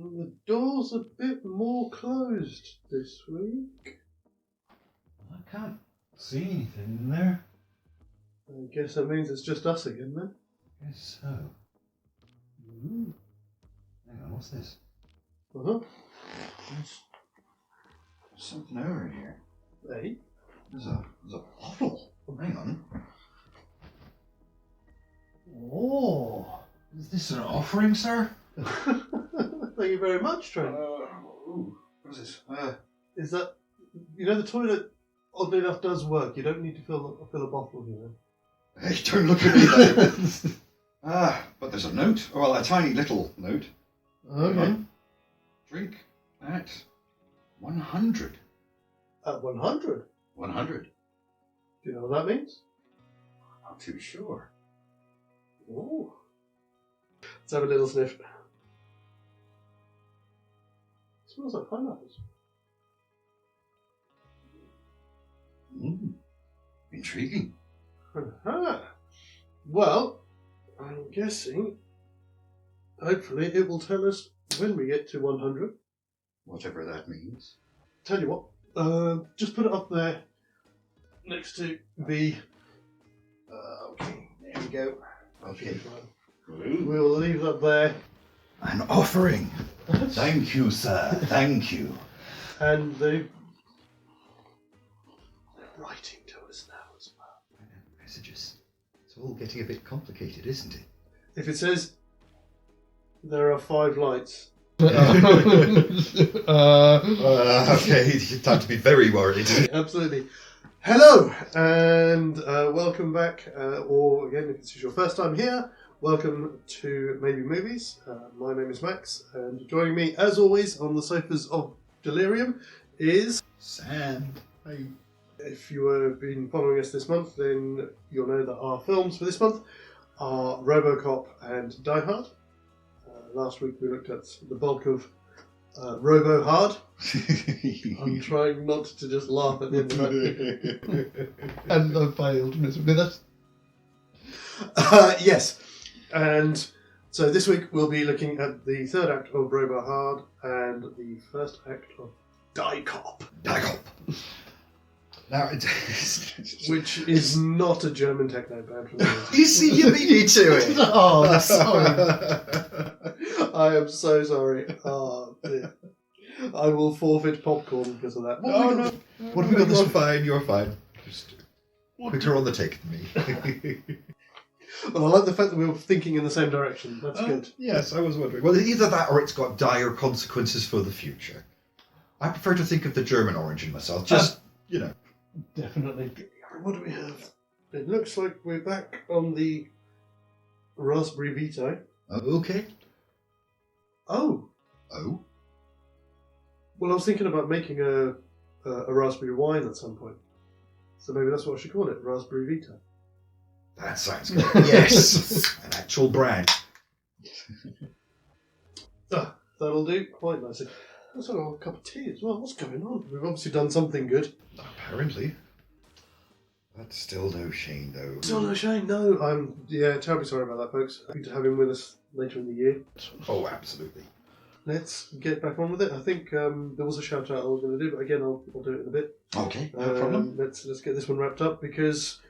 The door's a bit more closed this week. I can't see anything in there. I guess that means it's just us again then. Guess so. Ooh. Hang on, what's this? Uh-huh. There's something over here. Hey? There's a bottle. Hang on. Oh. Is this an offering, sir? Thank you very much, Trent. Ooh, what's this? Is that... You know, the toilet, oddly enough, does work. You don't need to fill a bottle, you know. Hey, don't look at me then. But there's a note. Well, a tiny little note. Okay. Drink at 100. At 100? 100. Do you know what that means? I'm not too sure. Oh. Let's have a little sniff. It smells like pineapples. Intriguing. Aha. Well, I'm guessing, hopefully, it will tell us when we get to 100. Whatever that means. Tell you what, just put it up there next to the... Okay, there we go. Okay. We'll leave that there. An offering. Thank you, sir. Thank you. And they're writing to us now as well. Messages. It's all getting a bit complicated, isn't it? If it says there are 5 lights. Okay, time to be very worried. Absolutely. Hello, and welcome back, or again, if this is your first time here, welcome to Maybe Movies. My name is Max, and joining me, as always, on the sofas of Delirium is... Sam. Hey. If you have been following us this month, then you'll know that our films for this month are RoboCop and Die Hard. Last week we looked at the bulk of RoboHard. I'm trying not to just laugh at the end of that. And I failed miserably. Yes. And so this week we'll be looking at the third act of RoboHard and the first act of Die Cop. Die Cop. Now, Which is not a German techno band. You see, you beat me to it. Oh, I'm sorry. I am so sorry. Oh, dear. I will forfeit popcorn because of that. No. What have we got? You're fine. You're fine. Just quicker on the take than me. Well, I like the fact that we were thinking in the same direction. That's good. Yes, I was wondering. Well, either that or it's got dire consequences for the future. I prefer to think of the German origin myself. Just, Definitely. What do we have? It looks like we're back on the Raspberry Vita. Okay. Oh. Oh? Well, I was thinking about making a raspberry wine at some point. So maybe that's what I should call it, Raspberry Vita. That sounds good. Yes! An actual brand. That'll do quite nicely. Let's have a cup of tea as well. What's going on? We've obviously done something good. Apparently. That's still no Shane, though. Still no Shane, no. I'm terribly sorry about that, folks. Happy to have him with us later in the year. Oh, absolutely. Let's get back on with it. I think there was a shout out I was going to do, but again, I'll do it in a bit. Okay, no problem. Let's get this one wrapped up because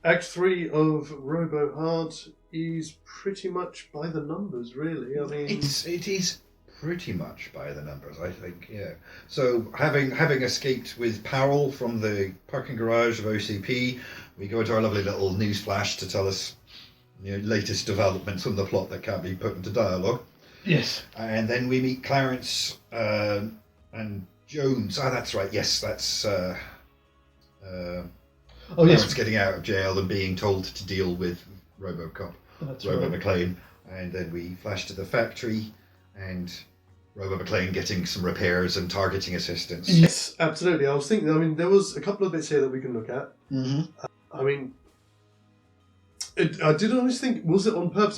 Act 3 of RoboHard is pretty much by the numbers, really. I mean, it is pretty much by the numbers, I think. Yeah. So having escaped with Powell from the parking garage of OCP, we go into our lovely little news flash to tell us latest developments on the plot that can't be put into dialogue. Yes. And then we meet Clarence and Jones. Ah, that's right. Yes, that's Clarence getting out of jail and being told to deal with RoboCop, McClane. And then we flash to the factory and McClane getting some repairs and targeting assistance. Yes, absolutely. I was thinking, there was a couple of bits here that we can look at. Mm-hmm. I did always think, was it on purpose?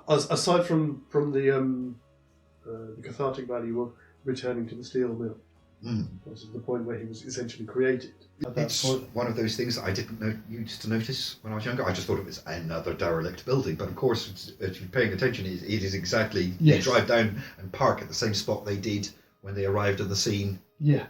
Aside from the cathartic value of returning to the steel mill, This is the point where he was essentially created. At that It's point, one of those things that I didn't used to notice when I was younger. I just thought it was another derelict building. But of course, if you're paying attention, it is exactly... Yes. They drive down and park at the same spot they did when they arrived at the scene Yeah.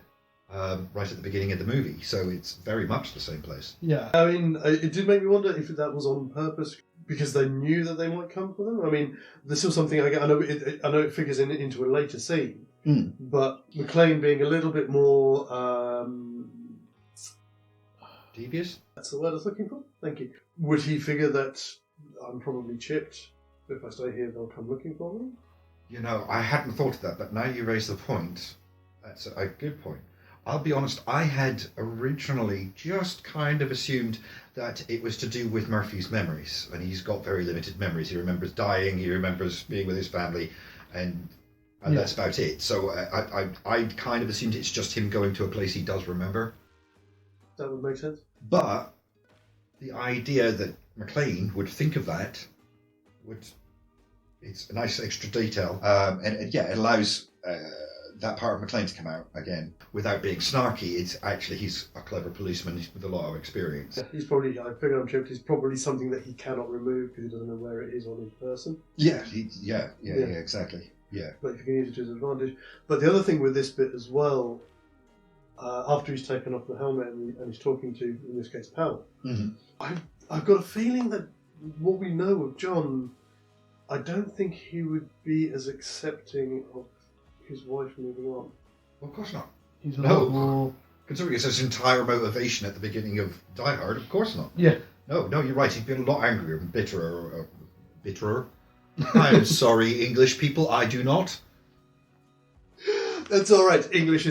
right at the beginning of the movie. So it's very much the same place. Yeah. I mean, it did make me wonder if that was on purpose because they knew that they might come for them. I mean, there's still something I know it figures into a later scene, but McClane being a little bit more Devious? that's the word I was looking for. Thank you. Would he figure that I'm probably chipped? If I stay here, they'll come looking for me. You know, I hadn't thought of that, but now you raise the point. That's a good point. I'll be honest, I had originally just kind of assumed that it was to do with Murphy's memories, and he's got very limited memories. He remembers dying, he remembers being with his family, and that's about it. So I kind of assumed it's just him going to a place he does remember. That would make sense. But the idea that McClane would think of that it's a nice extra detail, and it allows that part of McClane to come out again without being snarky. It's actually he's a clever policeman with a lot of experience. Yeah, he's probably, I figure I'm chipped, he's probably something that he cannot remove because he doesn't know where it is on his person. Yeah, exactly. Yeah. But if you can use it to his advantage. But the other thing with this bit as well, after he's taken off the helmet and he's talking to, in this case, Powell, I've got a feeling that what we know of John, I don't think he would be as accepting of his wife moving on. Well, of course not. He's a lot more... Considering it's his entire motivation at the beginning of Die Hard, of course not. Yeah. No, you're right. He'd be a lot angrier and bitterer. Bitterer? I am sorry, English people, I do not. That's all right. English,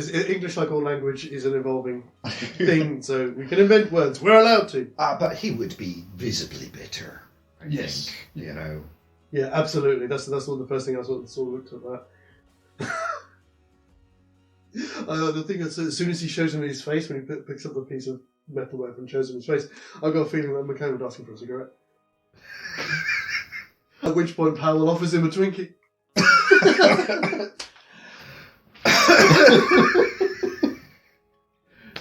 like all language, is an evolving thing, so we can invent words. We're allowed to. But he would be visibly bitter, I think, you know. Yeah, absolutely. That's the first thing I saw looked at that. The thing is, as soon as he shows him his face, when he picks up the piece of metal weapon and shows him his face, I've got a feeling that McClane would ask him for a cigarette. At which point Powell offers him a Twinkie.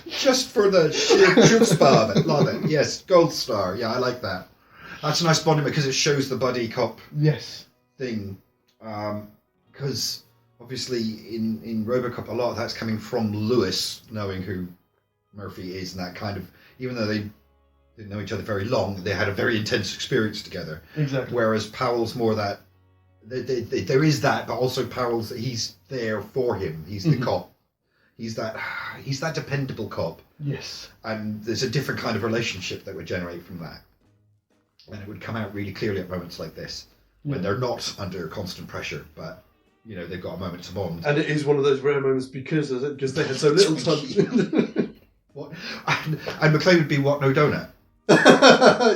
Just for the sheer chutzpah of it. Love it. Yes, gold star. Yeah, I like that. That's a nice bonding because it shows the buddy cop thing. Because obviously in RoboCop, a lot of that's coming from Lewis knowing who Murphy is, and that kind of, even though they didn't know each other very long, they had a very intense experience together. Exactly. Whereas Powell's more that, there is that, but also Powell's, he's there for him. He's the cop. He's that dependable cop. Yes. And there's a different kind of relationship that would generate from that. And it would come out really clearly at moments like this, when they're not under constant pressure, but, you know, they've got a moment to bond. And it is one of those rare moments because they had so little time. What? And McClane would be what, no donut?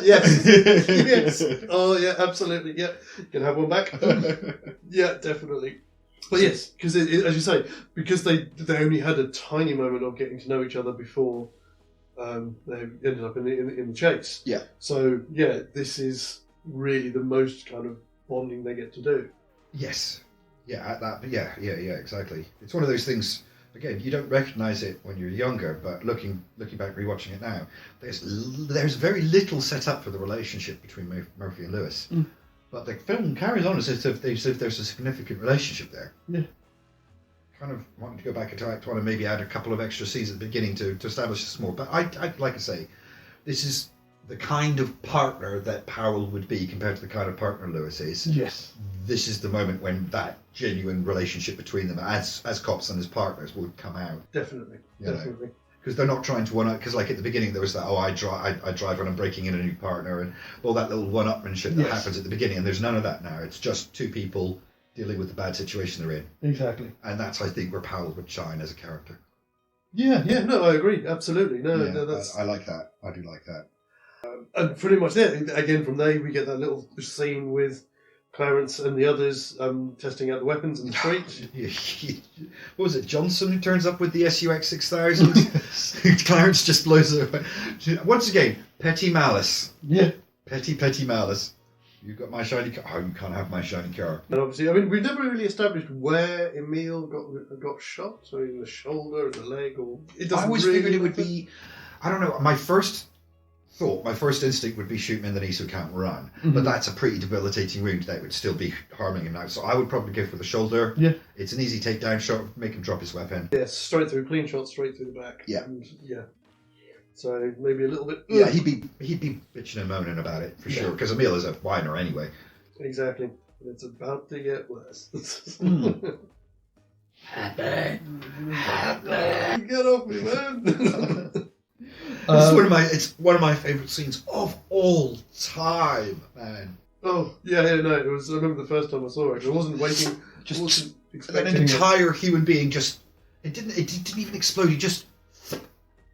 Yes. Yes. Oh, yeah, absolutely. Yeah. You can have one back. Yeah, definitely. But yes, because as you say, because they only had a tiny moment of getting to know each other before they ended up in the chase. Yeah. So yeah, this is really the most kind of bonding they get to do. Yes. Yeah. At that. Yeah. Exactly. It's one of those things. Again, you don't recognise it when you're younger, but looking back, rewatching it now, there's very little set up for the relationship between Murphy and Lewis. But the film carries on as if there's a significant relationship there. Yeah. Kind of wanting to go back into Act 1 and maybe add a couple of extra scenes at the beginning to establish this more. But I'd like to say, this is the kind of partner that Powell would be compared to the kind of partner Lewis is. Yes. This is the moment when that genuine relationship between them as cops and as partners would come out. Definitely. Because they're not trying to one up. Because like at the beginning there was that, I drive and I'm breaking in a new partner and all that little one-upmanship that happens at the beginning, and there's none of that now. It's just two people dealing with the bad situation they're in. Exactly. And that's, I think, where Powell would shine as a character. Yeah, no, I agree, absolutely. No, that's... I like that. I do like that. And pretty much there, again, from there we get that little scene with Clarence and the others testing out the weapons in the street. What was it, Johnson who turns up with the SUX 6000? Clarence just blows it away. Once again, petty malice. Yeah. Petty malice. You got my shiny car. Oh, you can't have my shiny car. And obviously, I mean, we've never really established where Emil got shot. So in the shoulder, or the leg, or it doesn't. I always really figured it would matter. be. I don't know. My first instinct would be shoot him in the knee so he can't run. Mhm. But that's a pretty debilitating wound that would still be harming him now. So I would probably go for the shoulder. Yeah. It's an easy takedown shot. Make him drop his weapon. Yeah, straight through, clean shot, straight through the back. Yeah. And, yeah. So maybe a little bit. Yeah, he'd be bitching and moaning about it for sure. Yeah. Because Emil is a whiner anyway. Exactly. And it's about to get worse. Get off me, man! It's one of my favourite scenes of all time, man. Oh yeah, no. It was. I remember the first time I saw it. I wasn't waiting. Just wasn't an expecting it. entire human being just. It didn't even explode. He just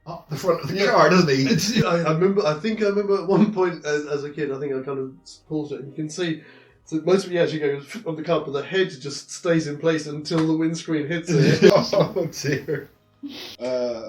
up the front of the car, doesn't he? I remember. I think I remember at one point as a kid. I think I kind of paused it, and you can see. So most of it actually goes on the car, but the head just stays in place until the windscreen hits it. Oh dear.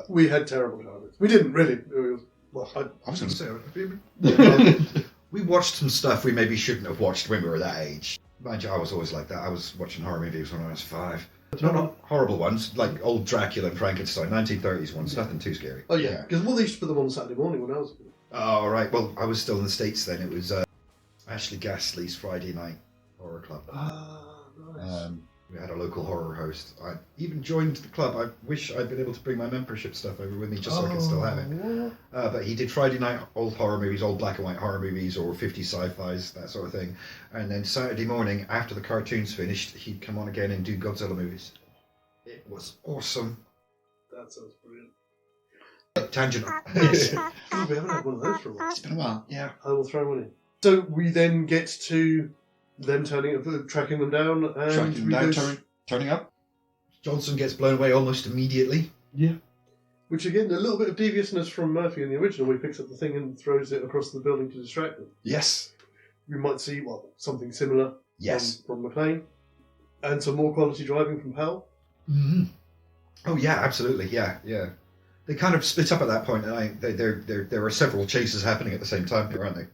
We had terrible times. We didn't really. It was, well, I was going to say, we watched some stuff we maybe shouldn't have watched when we were that age. Mind you, I was always like that. I was watching horror movies when I was 5. Not horrible ones, like old Dracula and Frankenstein, 1930s ones, nothing too scary. Oh yeah, because they used to put them on Saturday morning when I was a kid. Oh, right. Well, I was still in the States then. It was Ashley Gasly's Friday Night Horror Club. Ah, nice. We had a local horror host. I even joined the club. I wish I'd been able to bring my membership stuff over with me just so I could still have it. What? But he did Friday night old horror movies, old black and white horror movies, or 50 sci-fis, that sort of thing. And then Saturday morning, after the cartoons finished, he'd come on again and do Godzilla movies. It was awesome. That sounds brilliant. Tangent. Oh, we haven't had one of those for a while. It's been a while, yeah. I will throw one in. So we then get to them tracking them down, and Tracking them we down, go- turning up. Johnson gets blown away almost immediately. Yeah. which again, a little bit of deviousness from Murphy in the original, where he picks up the thing and throws it across the building to distract them. Yes. We might see something similar. Yes. From McClane, and some more quality driving from Powell. Mm-hmm. Oh yeah, absolutely. Yeah, yeah. They kind of split up at that point, and there are several chases happening at the same time here, aren't they?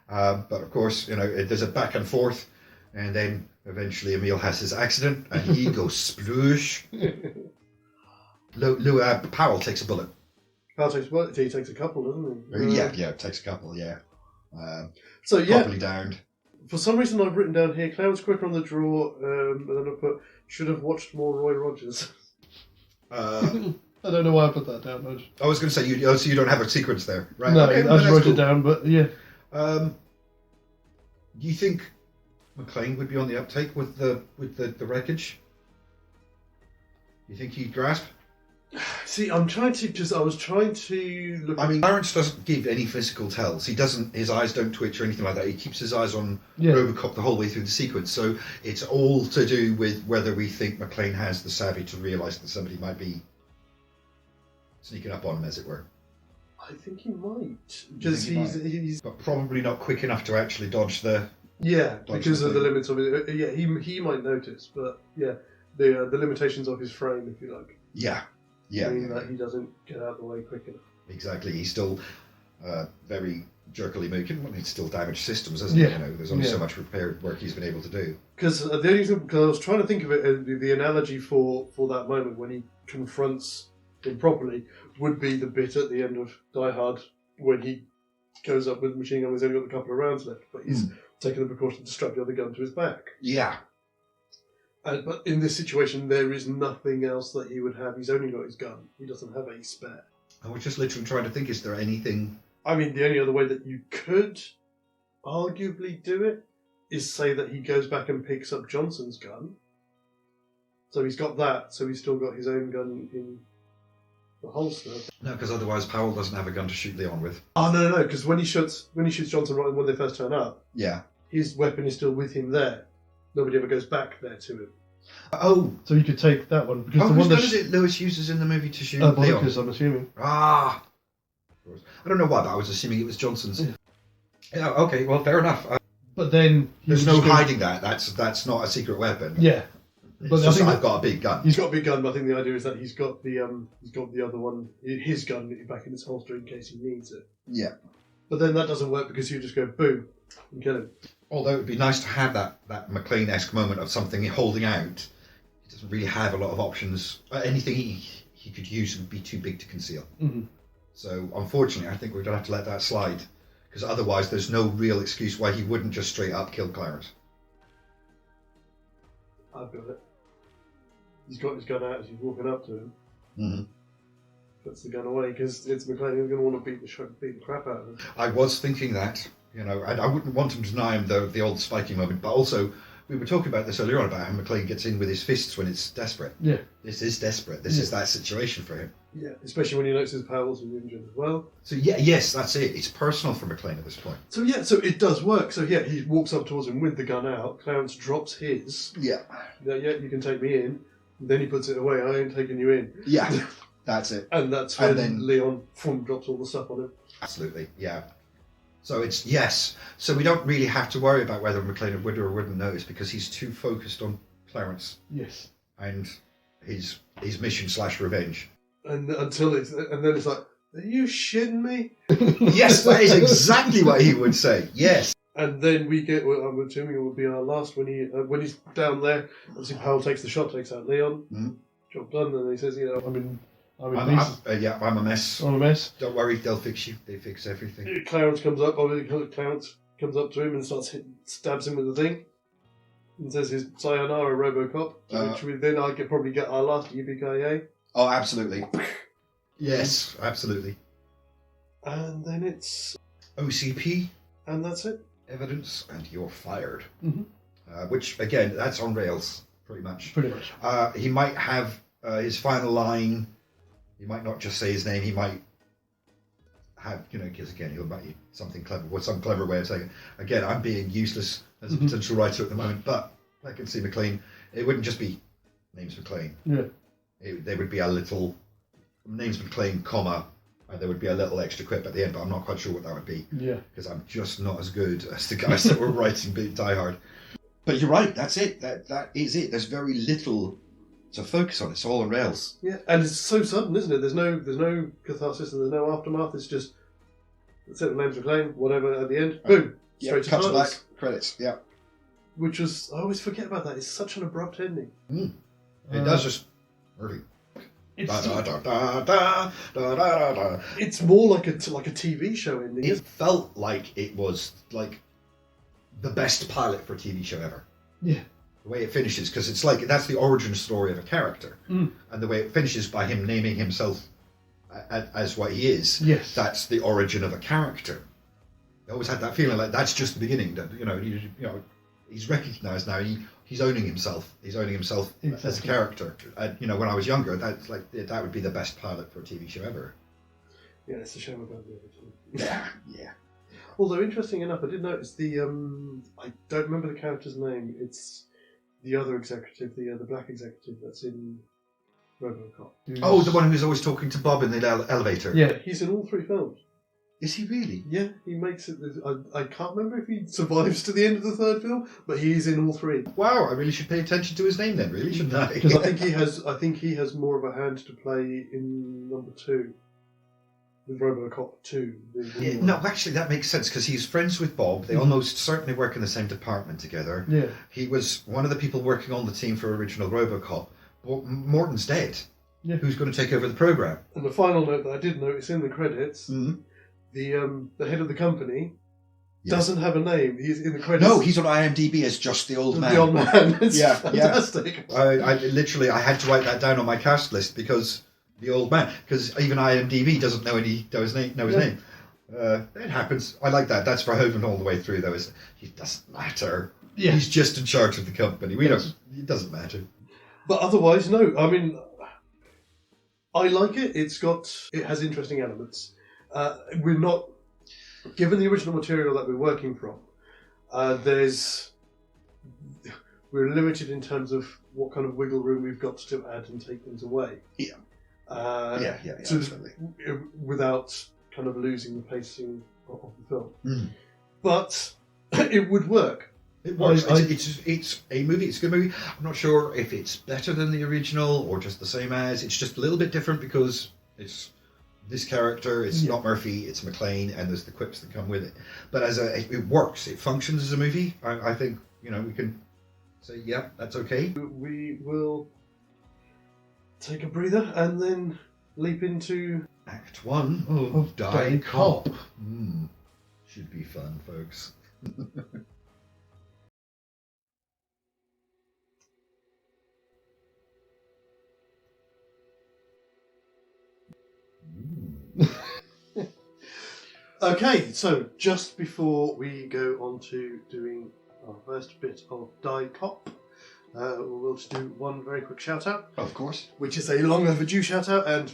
But of course, there's a back and forth, and then eventually Emil has his accident, and he goes sploosh. Powell takes a bullet. Powell takes what? He takes a couple, doesn't he? Yeah, takes a couple. Yeah. So yeah, Properly downed. for some reason I've written down here, Clown's quicker on the draw, and then I put should have watched more Roy Rogers. I don't know why I put that down. I was going to say you don't have a sequence there, right? No, Okay, I just that's wrote cool. it down, but yeah. Do you think McClane would be on the uptake with the wreckage? You think he'd grasp? See, I was trying to look. I mean, Lawrence doesn't give any physical tells. His eyes don't twitch or anything like that. He keeps his eyes on RoboCop the whole way through the sequence. So it's all to do with whether we think McClane has the savvy to realise that somebody might be sneaking up on him, as it were. I think he might, because he's But probably not quick enough to actually dodge the... because of the limits of it. Yeah, he might notice, but yeah, the limitations of his frame, if you like. Yeah. Mean that he doesn't get out of the way quick enough. Exactly. He's still very jerkily moving. Well, he's still damaged systems, isn't he? There's only so much repair work he's been able to do. Because the only thing, because I was trying to think of it, the analogy for that moment when he confronts him properly would be the bit at the end of Die Hard when he goes up with the machine gun. He's only got a couple of rounds left, but he's taken the precaution to strap the other gun to his back. Yeah. But in this situation, there is nothing else that he would have. He's only got his gun. He doesn't have a spare. I was just literally trying to think, is there anything... I mean, the only other way that you could arguably do it is say that he goes back and picks up Johnson's gun. So he's got that, so he's still got his own gun in the holster. No, because otherwise Powell doesn't have a gun to shoot Leon with. Oh, no, because when he shoots Johnson right when they first turn up, Yeah. his weapon is still with him there. Nobody ever goes back there to him. Oh! So you could take that one. Because the Whose one gun that is it Lewis uses in the movie to shoot Leon? Bonkers, I'm assuming. Ah! I don't know why, but I was assuming it was Johnson's. Yeah, okay, well, fair enough. But then... There's no hiding that. That's not a secret weapon. Yeah. But But I just think I've got a big gun. He's got a big gun, but I think the idea is that he's got the other one, his gun, back in his holster in case he needs it. Yeah. But then that doesn't work because you just go boom and kill him. Although it would be nice to have that McClane-esque moment of something holding out. He doesn't really have a lot of options. Anything he could use would be too big to conceal. Mm-hmm. So unfortunately, I think we're going to have to let that slide. Because otherwise there's no real excuse why he wouldn't just straight up kill Clarence. I've got it. He's got his gun out as he's walking up to him. Mm-hmm. Puts the gun away because it's McClane who's going to want to beat the crap out of him. I was thinking that, and I wouldn't want him to deny him the old spiking moment, but also we were talking about this earlier on about how McClane gets in with his fists when it's desperate. Yeah. This is desperate. This is that situation for him. Yeah, especially when he notices Powell's injured as well. So yes, that's it. It's personal for McClane at this point. So it does work. So he walks up towards him with the gun out. Clarence drops his. Yeah. You can take me in. Then he puts it away. I ain't taking you in. Yeah, that's it. And that's when Leon drops all the stuff on him. Absolutely, yeah. So it's yes. So we don't really have to worry about whether McClane would or wouldn't notice because he's too focused on Clarence. Yes. And his mission / revenge. And then it's like, are you shitting me? Yes, that is exactly what he would say. Yes. And then we get, well, I'm assuming it will be our last when he's down there. Obviously, Powell takes the shot, takes out Leon. Mm-hmm. Job done. And he says, I'm a mess. I'm a mess. Don't worry, they'll fix you. They fix everything. Clarence comes up. Obviously, Clarence comes up to him and stabs him with the thing. And says his sayonara, RoboCop. Which then I could probably get our last yippee-ki-yay. Oh, absolutely. Yes, absolutely. And then it's OCP. And that's it. Evidence, and you're fired. Mm-hmm. Which, again, that's on rails, pretty much. Pretty much. He might have his final line. He might not just say his name. He might have, because again, he'll write you something clever, or some clever way of saying it. Again, I'm being useless as a potential writer at the moment, but I can see McClane. It wouldn't just be name's McClane. Yeah. There would be a little name's McClane, comma. There would be a little extra quip at the end, but I'm not quite sure what that would be. Yeah. Because I'm just not as good as the guys that were writing Die Hard. But you're right, that's it. That is it. There's very little to focus on. It's all on rails. Yeah, and it's so sudden, isn't it? There's no catharsis and there's no aftermath. It's just, that's it, the name's McClane, whatever, at the end, boom, straight to titles. Back, credits, yeah. Which was, I always forget about that. It's such an abrupt ending. It does just, Murphy. It's more like a TV show ending. It felt like it was like the best pilot for a TV show ever. Yeah. The way it finishes, because it's like that's the origin story of a character, and the way it finishes by him naming himself as what he is. Yes. That's the origin of a character. I always had that feeling like that's just the beginning. That he's recognised now. He's owning himself. He's owning himself as a character. When I was younger, that would be the best pilot for a TV show ever. Yeah, it's a shame about the other two. Yeah. Although interesting enough, I did notice the I don't remember the character's name. It's the other executive, the black executive that's in RoboCop. Oh, the one who's always talking to Bob in the elevator. Yeah, he's in all three films. Is he really? Yeah, he makes it. I can't remember if he survives to the end of the third film, but he's in all three. Wow, I really should pay attention to his name then, really, shouldn't I? Because I think he has more of a hand to play in number 2, with RoboCop 2. No, actually, that makes sense because he's friends with Bob. They almost certainly work in the same department together. Yeah, he was one of the people working on the team for original RoboCop. But Morton's dead. Yeah, who's going to take over the program? And the final note that I did notice in the credits. Mm-hmm. The head of the company doesn't have a name. He's in the credits. No, he's on IMDb as just the old man. The old man. It's fantastic. I literally had to write that down on my cast list because the old man. Because even IMDb doesn't know his name. It happens. I like that. That's Verhoeven all the way through, though. It doesn't matter. Yeah. He's just in charge of the company. It doesn't matter. But otherwise, no. I mean, I like it. It has interesting elements. We're not, given the original material that we're working from, we're limited in terms of what kind of wiggle room we've got to add and take things away. Yeah. Absolutely. Without kind of losing the pacing of the film. Mm. But it would work. It works. It's a movie. It's a good movie. I'm not sure if it's better than the original or just the same as. It's just a little bit different because it's this character. It's not Murphy, it's McClane, and there's the quips that come with it. But it works. It functions as a movie. I think we can say, yeah, that's okay. We will take a breather and then leap into Act 1 of Die Cop. Should be fun, folks. Okay, so just before we go on to doing our first bit of Die Cop, we'll just do one very quick shout out. Of course. Which is a long overdue shout out, and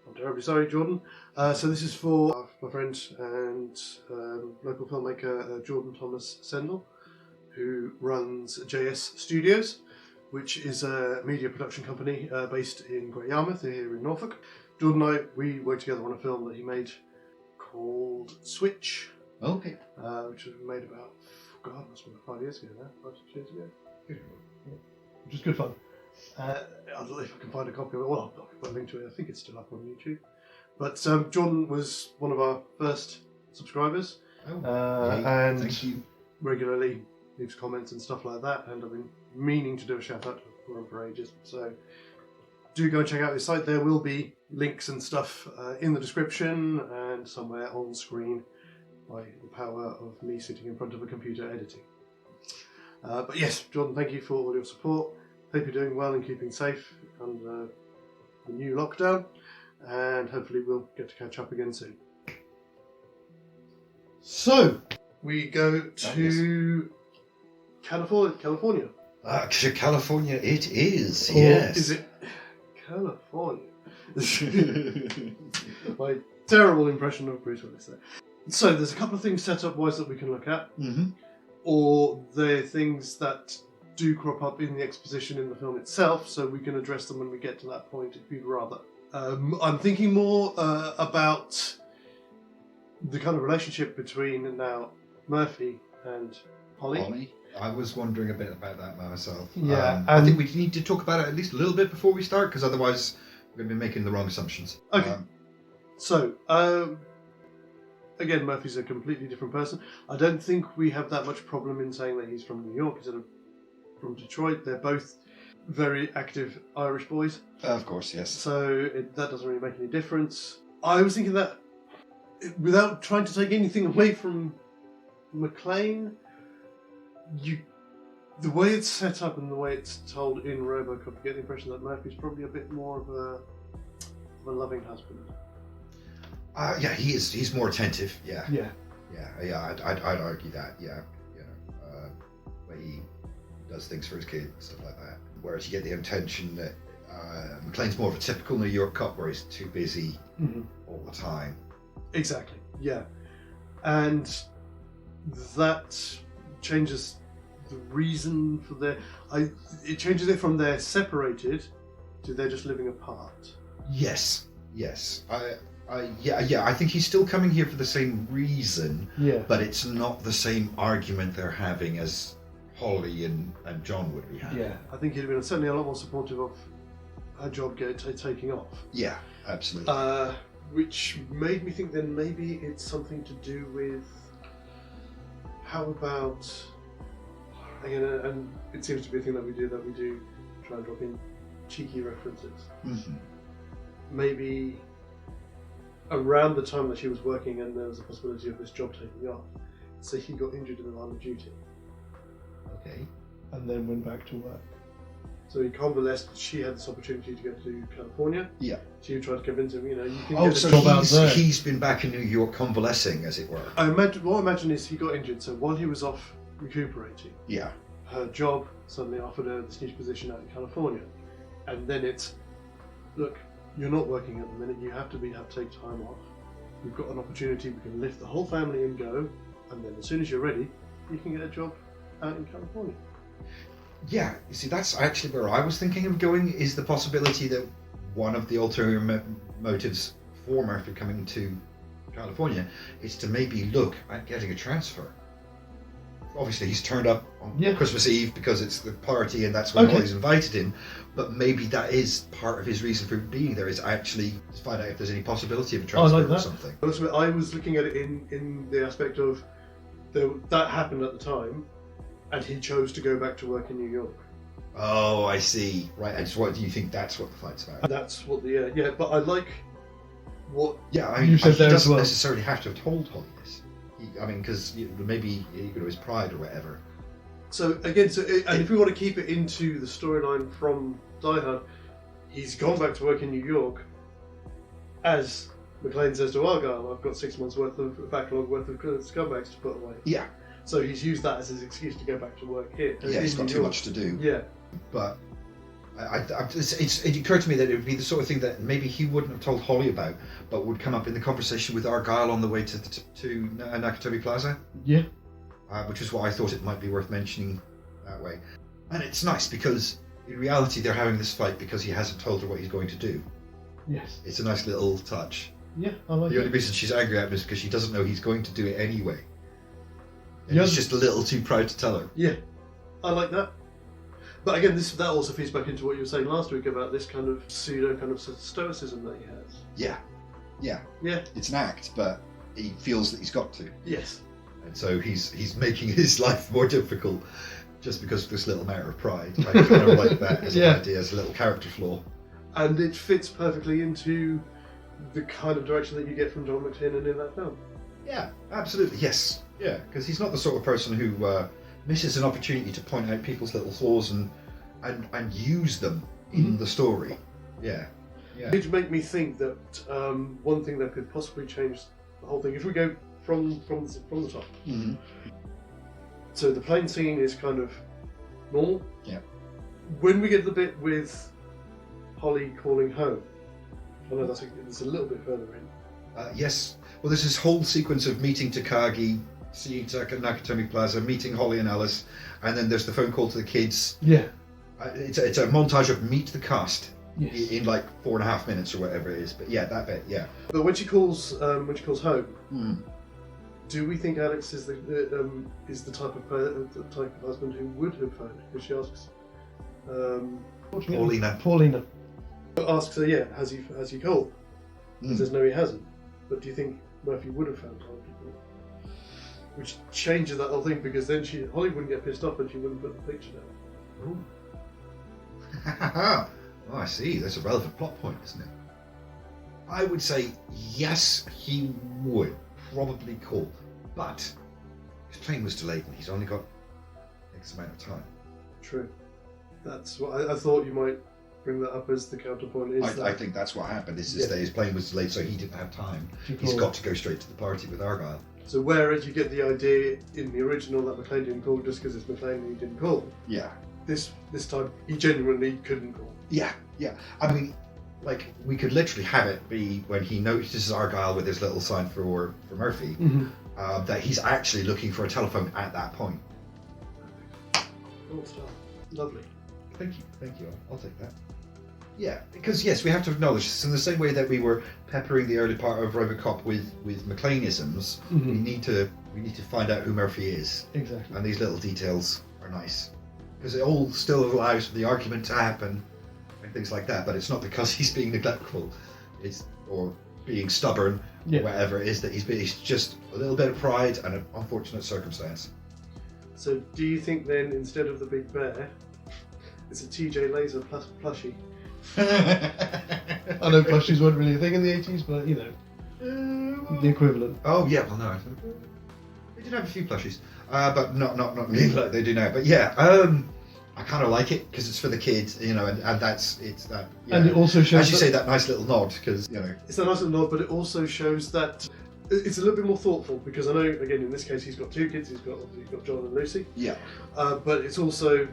I'm terribly sorry, Jordan. So this is for my friend and local filmmaker Jordan Thomas Sendell, who runs JS Studios, which is a media production company based in Great Yarmouth here in Norfolk. Jordan and I, we worked together on a film that he made called Switch. Okay. Which was made about, God, must have been 5 years ago now, 5 6 years ago. Which is good fun. I don't know if I can find a copy of it. Well, I'll put a link to it. I think it's still up on YouTube. But Jordan was one of our first subscribers, and thank you. regularly leaves comments and stuff like that. And I've been meaning to do a shout out for him for ages. So do go and check out his site. There will be links and stuff in the description and somewhere on screen by the power of me sitting in front of a computer editing. But yes, Jordan, thank you for all your support. Hope you're doing well and keeping safe under the new lockdown, and hopefully we'll get to catch up again soon. So, we go to California. California it is, Or yes. is it California? My terrible impression of Bruce Willis there. So, there's a couple of things set up wise that we can look at, or they're things that do crop up in the exposition in the film itself, so we can address them when we get to that point if you'd rather. I'm thinking more about the kind of relationship between now Murphy and Holly. I was wondering a bit about that myself. Yeah, I think we need to talk about it at least a little bit before we start, because otherwise we're going to be making the wrong assumptions. Okay. So, again, Murphy's a completely different person. I don't think we have that much problem in saying that he's from New York instead of from Detroit. They're both very active Irish boys. Of course, yes. So that doesn't really make any difference. I was thinking that, without trying to take anything away from McClane, the way it's set up and the way it's told in RoboCop, you get the impression that Murphy's probably a bit more of a loving husband. Yeah, he's more attentive. Yeah. Yeah. I'd argue that. Yeah, where he does things for his kid and stuff like that. Whereas you get the intention that McClane's more of a typical New York cop, where he's too busy all the time. Exactly. Yeah, and that changes the reason for their. It changes it from they're separated to they're just living apart. Yes. I think he's still coming here for the same reason. Yeah. But it's not the same argument they're having as Holly and John would be having. Yeah, I think he'd have been certainly a lot more supportive of her job taking off. Yeah, absolutely. Which made me think then maybe it's something to do with how about, again, and it seems to be a thing that we do try and drop in cheeky references. Maybe around the time that she was working and there was a possibility of this job taking off, so he got injured in the line of duty. Okay. And then went back to work. So he convalesced. She had this opportunity to go to California. Yeah. She tried to convince him, you can Oh, get so a job out there. he's been back in New York convalescing, as it were. What I imagine is he got injured, so while he was off recuperating, Yeah. her job suddenly offered her this new position out in California. And then it's, look, you're not working at the minute, you have to take time off. We've got an opportunity, we can lift the whole family and go, and then as soon as you're ready, you can get a job out in California. Yeah, you see, that's actually where I was thinking of going, is the possibility that one of the ulterior motives for Murphy coming to California is to maybe look at getting a transfer obviously he's turned up on Yeah. Christmas Eve because it's the party and that's when Okay. Holly's invited him. But maybe that is part of his reason for being there, is actually to find out if there's any possibility of a I like transfer or that. something. I was looking at it in the aspect of that happened at the time, and he chose to go back to work in New York. Oh, I see. Right, and so what do you think that's what the fight's about? And that's what the yeah. But I like what Yeah, I mean, You said he there as doesn't well. necessarily have to have told Holly this. I mean, because maybe he could have his pride or whatever. So again, and if we want to keep it into the storyline from Die Hard, he's gone back to work in New York. As McClane says to Argyle, "I've got 6 months worth of backlog worth of scumbags to put away." Yeah, So he's used that as his excuse to go back to work here. yeah, he's in got New too York. much to do. Yeah, But it occurred to me that it would be the sort of thing that maybe he wouldn't have told Holly about, but would come up in the conversation with Argyle on the way to Nakatomi Plaza, Yeah. which is why I thought it might be worth mentioning that way. And it's nice because in reality they're having this fight because he hasn't told her what he's going to do. Yes. It's a nice little touch. Yeah, I like The only it. reason she's angry at him is because she doesn't know he's going to do it anyway. And Yeah. he's just a little too proud to tell her. yeah, I like that. But again, that also feeds back into what you were saying last week about this kind of pseudo kind of stoicism that he has. Yeah, yeah. Yeah. It's an act, but he feels that he's got to. Yes. And so he's making his life more difficult just because of this little matter of pride. I kind of like that as Yeah. an idea, as a little character flaw. And it fits perfectly into the kind of direction that you get from John McClane in that film. Yeah, absolutely. Yes. Yeah, because he's not the sort of person who misses an opportunity to point out people's little flaws and use them in the story. Yeah. Yeah. It did make me think that one thing that could possibly change the whole thing, if we go from the top. Mhm. So the plane scene is kind of normal. Yeah. When we get the bit with Holly calling home, I know it's a little bit further in. Yes. Well, there's this whole sequence of meeting Takagi, seeing Nakatomi Plaza, meeting Holly and Alice, and then there's the phone call to the kids. Yeah. It's a montage of meet the cast Yes. in like 4.5 minutes or whatever it is. But yeah, that bit, yeah. But when she calls home, Hmm. do we think Alex is the type of husband who would have phoned? Because she asks, Paulina. asks her, yeah, has he called? He Mm. says no, he hasn't. But do you think Murphy would have phoned Holly? Which changes that whole thing, because then Holly wouldn't get pissed off and she wouldn't put the picture down. Oh, I see. That's a relevant plot point, isn't it? I would say yes, he would probably call, but his plane was delayed and he's only got X amount of time. True. That's what I thought you might bring that up as the counterpoint. I think that's what happened. Is Yeah. that his plane was delayed, so he didn't have time. To He's call. got to go straight to the party with Argyle. So whereas you get the idea in the original that McClane didn't call just because it's McClane and he didn't call, Yeah. this time he genuinely couldn't call. Yeah. I mean, like, we could literally have it be when he notices Argyle with his little sign for Murphy, that he's actually looking for a telephone at that point. Gold star. Lovely. Thank you. I'll take that. Yeah, because yes, we have to acknowledge this in the same way that we were peppering the early part of RoboCop with McClaneisms. We need to find out who Murphy is, Exactly. and these little details are nice because it all still allows for the argument to happen and things like that. But it's not because he's being neglectful, or being stubborn, Yeah. or whatever it is that he's just a little bit of pride and an unfortunate circumstance. So do you think then, instead of the big bear, it's a TJ Laser plushie? I know plushies weren't really a thing in the 80s, but you know, the equivalent. Oh yeah, well no, they did have a few plushies, but not nearly like they do now. But yeah, I kind of like it because it's for the kids, you know, and it's that. Yeah. And it also shows, as you say, that nice little nod because you know. It's a nice little nod, but it also shows that it's a little bit more thoughtful, because I know, again, in this case, he's got two kids. He's got John and Lucy. Yeah. But it's also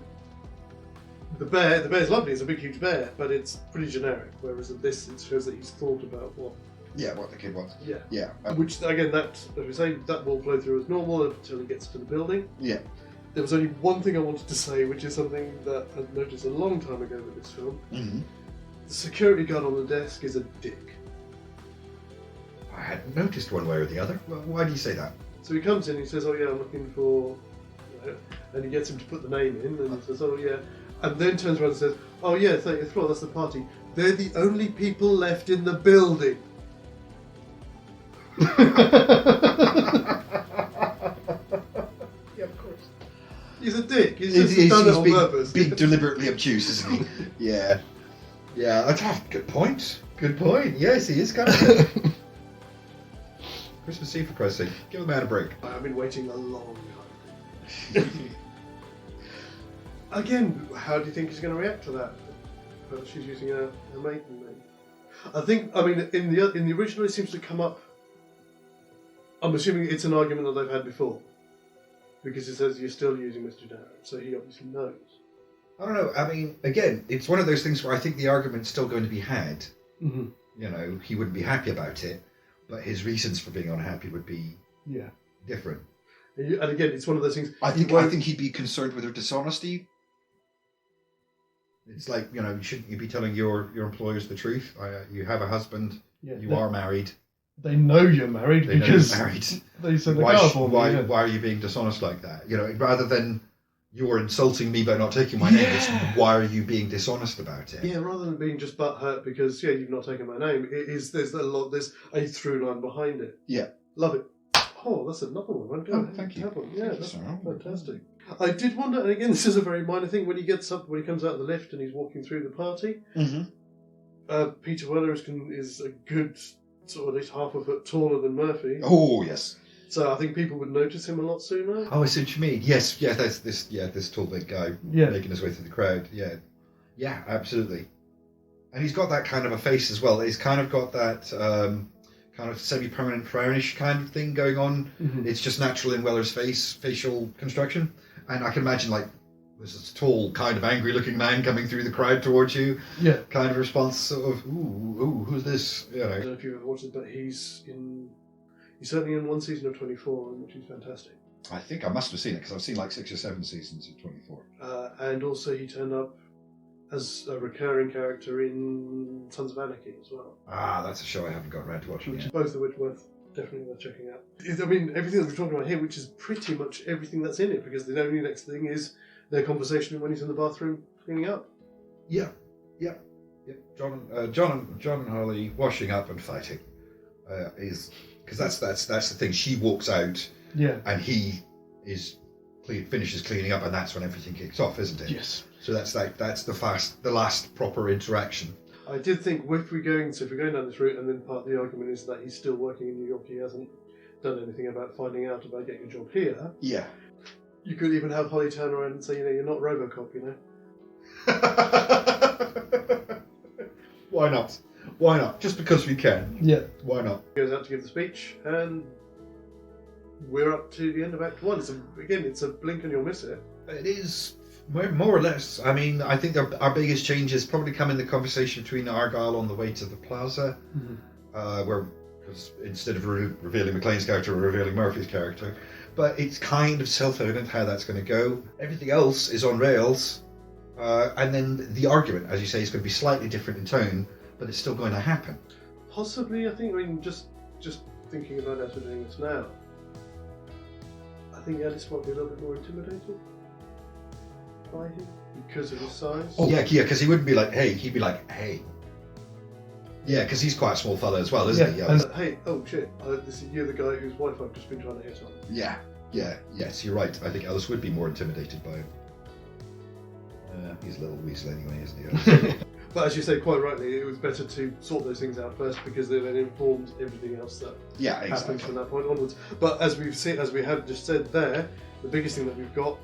the bear. The bear's lovely. It's a big, huge bear, but it's pretty generic. Whereas in this, it shows that he's thought about what. Yeah, what the kid wants. Yeah. Yeah. Which again, that, as we say, that will flow through as normal until he gets to the building. Yeah. There was only one thing I wanted to say, which is something that I noticed a long time ago with this film. Mm-hmm. The security guard on the desk is a dick. I hadn't noticed one way or the other. Well, why do you say that? So he comes in, he says, "Oh yeah, I'm looking for And he gets him to put the name in, and he says, "Oh yeah," and then turns around and says, "Oh yeah, 30th floor. That's the party. They're the only people left in the building." Yeah, of course. He's a dick. He's just done it on purpose. Being deliberately obtuse, isn't he? Yeah. Yeah, that's good point. Good point. Yes, he is kind of. Christmas Eve, for Christ's sake. Give the man a break. I've been waiting a long time. Again, how do you think he's going to react to that? She's using a maiden name. I mean, in the original, it seems to come up. I'm assuming it's an argument that they've had before, because it says you're still using Mr. Darren, so he obviously knows. I don't know. I mean, again, it's one of those things where I think the argument's still going to be had. Mm-hmm. You know, he wouldn't be happy about it, but his reasons for being unhappy would be different. And again, it's one of those things. I think he'd be concerned with her dishonesty. It's like, you know, shouldn't you be telling your employers the truth? You have a husband. Yeah, you are married. They know you're married because they sent the car for me. Why are you being dishonest like that? You know, rather than you're insulting me by not taking my name, it's why are you being dishonest about it? Yeah, rather than being just butthurt because you've not taken my name. There's a through line behind it. Yeah, love it. Oh, that's another one. Go thank you. Yeah, that's fantastic. I did wonder, and again, this is a very minor thing. When he comes out of the lift and he's walking through the party, Peter Weller is a good sort of at least half a foot taller than Murphy. Oh yes. So I think people would notice him a lot sooner. Oh, I see what you mean. Yes, yeah, that's this tall big guy making his way through the crowd. Yeah, absolutely. And he's got that kind of a face as well. He's kind of got that kind of semi-permanent frownish kind of thing going on. Mm-hmm. It's just natural in Weller's facial construction. And I can imagine, like, there's this tall, kind of angry-looking man coming through the crowd towards you. Yeah. Kind of response, sort of, ooh, who's this? You know. I don't know if you've ever watched it, but he's certainly in one season of 24, which is fantastic. I think I must have seen it, because I've seen like 6 or 7 seasons of 24. And also he turned up as a recurring character in Sons of Anarchy as well. Ah, that's a show I haven't got around to watching yet. Both of which definitely worth checking out. I mean, everything that we're talking about here, which is pretty much everything that's in it, because the only next thing is their conversation when he's in the bathroom cleaning up. Yeah. John and Harley washing up and fighting is because that's the thing. She walks out, and he finishes cleaning up, and that's when everything kicks off, isn't it? Yes. So that's the last proper interaction. I did think if we're going down this route, and then part of the argument is that he's still working in New York, he hasn't done anything about finding out about getting a job here. Yeah. You could even have Holly turn around and say, you're not RoboCop, Why not? Why not? Just because we can. Yeah. Why not? He goes out to give the speech, and we're up to the end of Act 1. It's a blink and you'll miss it. It is more or less. I mean, I think our biggest changes probably come in the conversation between Argyle on the way to the plaza, where instead of revealing McClane's character, we're revealing Murphy's character. But it's kind of self-evident how that's going to go. Everything else is on rails. And then the argument, as you say, is going to be slightly different in tone, but it's still going to happen. Possibly, I mean, just thinking about as we're doing this now, I think Alice might be a little bit more intimidated by him because of his size. Oh, yeah, because he wouldn't be like, hey, he'd be like, hey. Yeah, because he's quite a small fella as well, isn't he? And, hey, oh shit, you're the guy whose wife I've just been trying to hit on. Yes, you're right. I think Alice would be more intimidated by him. He's a little weasel anyway, isn't he? But as you say, quite rightly, it was better to sort those things out first because they then informed everything else that happens from that point onwards. But as we had just said there, the biggest thing that we've got.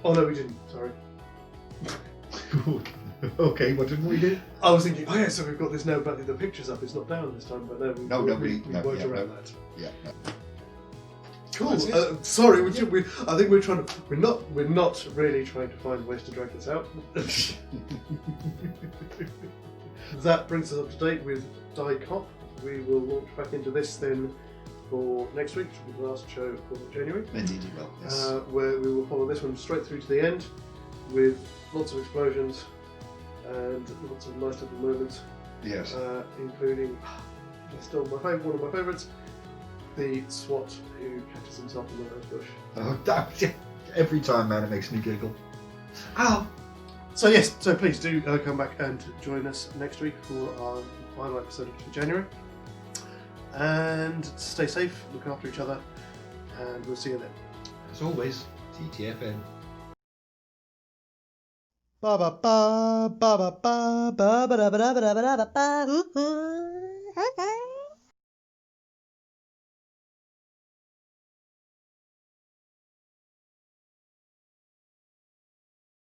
Oh no, we didn't. Sorry. Okay, what didn't we do? I was thinking, so we've got this now, but the picture's up. It's not down this time, but no, we worked around that. Yeah. No. Cool. Sorry, I think we're not really trying to find ways to drag this out. That brings us up to date with Die Cop. We will launch back into this then for next week, which will be the last show for January. Indeed, you will. Yes. Where we will follow this one straight through to the end with lots of explosions and lots of nice little moments. Yes. Including, still one of my favourites, the SWAT who catches himself in the rose bush. Oh, Every time, man, it makes me giggle. Ow! So yes, so please do come back and join us next week for our final episode for January. And stay safe, look after each other, and we'll see you then. As always, TTFN. Ba ba ba ba ba ba ba ba ba ba ba ba ba ba.